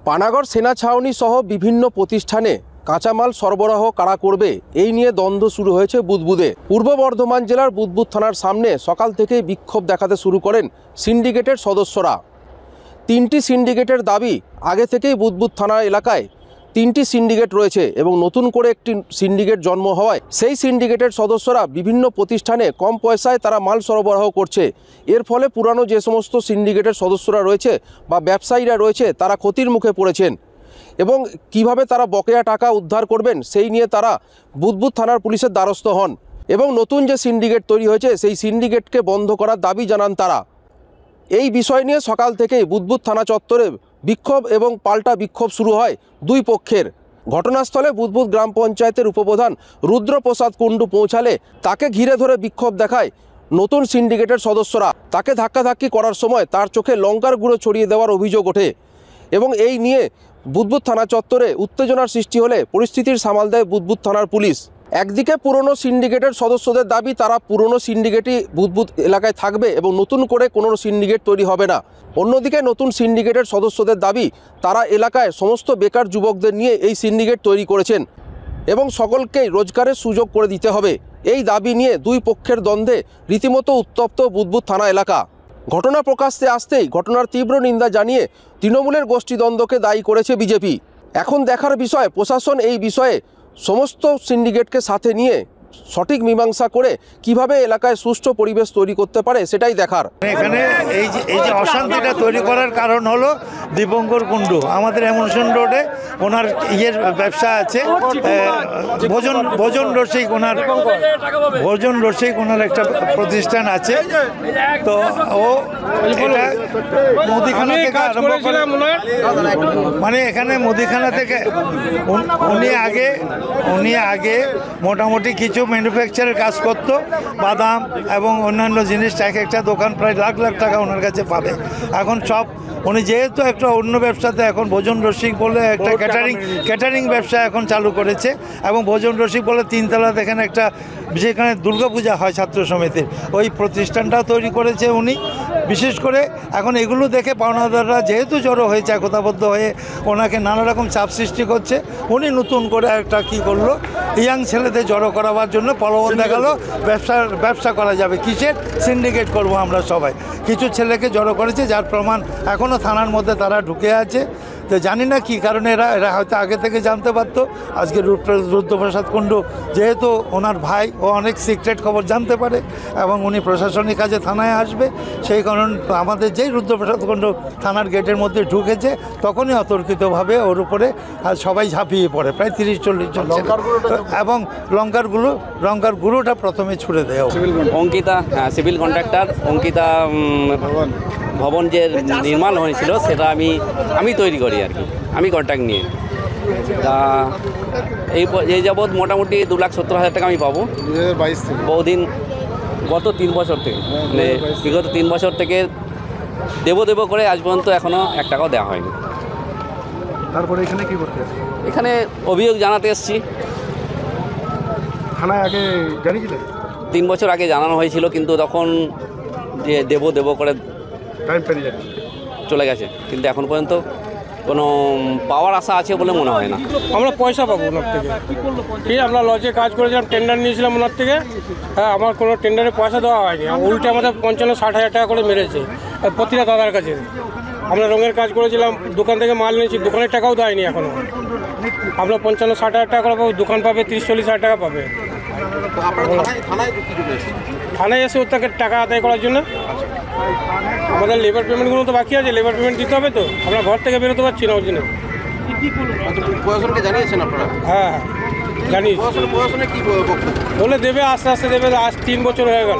পানাগড় সেনা ছাউনি সহ বিভিন্ন প্রতিষ্ঠানে কাঁচামাল সরবরাহ কারা করবে এই নিয়ে দ্বন্দ্ব শুরু হয়েছে বুদবুদে। পূর্ব বর্ধমান জেলার বুদবুদ থানার সামনে সকাল থেকেই বিক্ষোভ দেখাতে শুরু করেন সিন্ডিকেটের সদস্যরা। তিনটি সিন্ডিকেটের দাবি, আগে থেকেই বুদবুদ থানা এলাকায় তিনটি সিন্ডিকেট রয়েছে এবং নতুন করে একটি সিন্ডিকেট জন্ম হওয়ায় সেই সিন্ডিকেটের সদস্যরা বিভিন্ন প্রতিষ্ঠানে কম পয়সায় তারা মাল সরবরাহ করছে। এর ফলে পুরানো যে সমস্ত সিন্ডিকেটের সদস্যরা রয়েছে বা ব্যবসায়ীরা রয়েছে তারা ক্ষতির মুখে পড়েছেন এবং কিভাবে তারা বকেয়া টাকা উদ্ধার করবেন সেই নিয়ে তারা বুদবুদ থানার পুলিশের দ্বারস্থ হন এবং নতুন যে সিন্ডিকেট তৈরি হয়েছে সেই সিন্ডিকেটকে বন্ধ করার দাবি জানান তারা। এই বিষয় নিয়ে সকাল থেকেই বুদবুদ থানা চত্বরে বিক্ষোভ এবং পাল্টা বিক্ষোভ শুরু হয় দুই পক্ষের। ঘটনাস্থলে বুদবুদ গ্রাম পঞ্চায়েতের উপপ্রধান রুদ্রপ্রসাদ কুণ্ডু পৌঁছালে তাকে ঘিরে ধরে বিক্ষোভ দেখায় নতুন সিন্ডিকেটের সদস্যরা। তাকে ধাক্কাধাক্কি করার সময় তার চোখে লঙ্কার গুঁড়ো ছড়িয়ে দেওয়ার অভিযোগ ওঠে এবং এই নিয়ে বুদবুদ থানা চত্বরে উত্তেজনার সৃষ্টি হলে পরিস্থিতির সামাল দেয় বুদবুদ থানার পুলিশ। একদিকে পুরনো সিন্ডিকেটের সদস্যদের দাবি তারা পুরনো সিন্ডিকেটই বুদবুদ এলাকায় থাকবে এবং নতুন করে কোনো সিন্ডিকেট তৈরি হবে না। অন্যদিকে নতুন সিন্ডিকেটের সদস্যদের দাবি তারা এলাকায় সমস্ত বেকার যুবকদের নিয়ে এই সিন্ডিকেট তৈরি করেছেন এবং সকলকেই রোজগারের সুযোগ করে দিতে হবে। এই দাবি নিয়ে দুই পক্ষের দ্বন্দ্বে রীতিমতো উত্তপ্ত বুদবুদ থানা এলাকা। ঘটনা প্রকাশ্যে আসতেই ঘটনার তীব্র নিন্দা জানিয়ে তৃণমূলের গোষ্ঠীদ্বন্দ্বকে দায়ী করেছে বিজেপি। এখন দেখার বিষয় প্রশাসন এই বিষয়ে সমস্ত সিন্ডিকেটকে সাথে নিয়ে সঠিক মীমাংসা করে কিভাবে এলাকায় সুষ্ঠু পরিবেশ তৈরি করতে পারে সেটাই দেখার। এখানে এই যে অশান্তিটা তৈরি করার কারণ হলো দীপঙ্কর কুণ্ডু। আমাদের এমনসন রোডে ওনার ব্যবসা আছে, ভোজন রসিক ওনার একটা প্রতিষ্ঠান আছে। তো ও এটা মুদিখানা থেকে আরম্ভ করে মানে এখানে মুদিখানা থেকে উনি আগে মোটামুটি কিছু ম্যানুফ্যাকচারের কাজ করতো, বাদাম এবং অন্যান্য জিনিস এক একটা দোকান প্রায় লাখ লাখ টাকা ওনার কাছে পাবে। এখন সব উনি যেহেতু একটা অন্য ব্যবসাতে এখন ভোজন রসিক বলে একটা ক্যাটারিং ব্যবসা এখন চালু করেছে এবং ভোজন রসিক বলে তিনতলাতে এখানে একটা যেখানে দুর্গাপূজা হয় ছাত্র সমিতির ওই প্রতিষ্ঠানটাও তৈরি করেছে উনি। বিশেষ করে এখন এগুলো দেখে পাওনাদাররা যেহেতু জড়ো হয়েছে একতাবদ্ধ হয়ে ওনাকে নানা রকম চাপ সৃষ্টি করছে। উনি নতুন করে একটা কী করলো, ইয়াং ছেলেদের জড়ো করাবার জন্য প্রলোভন দেখালো ব্যবসা করা যাবে। কিসের সিন্ডিকেট করব আমরা সবাই। কিছু ছেলেকে জড়ো করেছে যার প্রমাণ এখনও থানার মধ্যে তারা ঢুকে আছে। তো জানি না কী কারণে এরা হয়তো আগে থেকে জানতে পারতো। আজকে রুদ্রপ্রসাদ কুণ্ডু যেহেতু ওনার ভাই, ও অনেক সিক্রেট খবর জানতে পারে এবং উনি প্রশাসনিক কাজে থানায় আসবে। সেই কারণ আমাদের যেই রুদ্রপ্রসাদ কুণ্ডু থানার গেটের মধ্যে ঢুকেছে তখনই অতর্কিতভাবে ওর উপরে সবাই ঝাঁপিয়ে পড়ে, প্রায় 30-40 জন, এবং লঙ্কার গুঁড়োটা প্রথমে ছুড়ে দেয়। অঙ্কিতা সিভিল কন্ট্রাক্টর অঙ্কিতা ভবন যে নির্মাণ হয়েছিল সেটা আমি তৈরি করি আর কি, আমি কন্ট্রাক্ট নিয়ে। তা এই যাবৎ মোটামুটি 2,70,000 টাকা আমি পাবো বহুদিন, গত 3 বছর থেকে, মানে বিগত 3 বছর থেকে দেব করে আজ পর্যন্ত এখনও 1 টাকাও দেওয়া হয়নি। তারপরে এখানে কি করতে? এখানে অভিযোগ জানাতে এসেছি। থানায় আগে জানিয়েছিলেন? 3 বছর আগে জানানো হয়েছিল, কিন্তু তখন যে দেব করে টাইম পেরিয়ে যাচ্ছে, চলে গেছে, কিন্তু এখন পর্যন্ত কোনো পাওয়ার আশা আছে বলে মনে হয় না। আমরা পয়সা পাবো ওনার থেকে। ঠিক, আমরা লজে কাজ করেছিলাম, টেন্ডার নিয়েছিলাম ওনার থেকে। হ্যাঁ, আমার কোনো টেন্ডারে পয়সা দেওয়া হয়নি, উল্টে আমাদের 55-60 হাজার টাকা করে মেরেছে প্রতিটা দাদার কাছে। আমরা রঙের কাজ করেছিলাম, দোকান থেকে মাল নিয়েছি, দোকানের টাকাও দেয়নি এখনও। আমরা 55-60 হাজার টাকা করে পাবো, দোকান পাবে 30-40 হাজার টাকা পাবে। থানায় এসে ওর থেকে টাকা আদায় করার জন্য আমাদের লেবার পেমেন্টগুলো তো বাকি আছে, লেবার পেমেন্ট দিতে হবে। তো আমরা ঘর থেকে বেরোতে পারছি না ওর জন্য। প্রশাসনকে জানিয়েছেন আপনারা? হ্যাঁ, জানিস বলে দেবে, আস্তে আস্তে দেবে। আজ 3 বছর হয়ে গেল।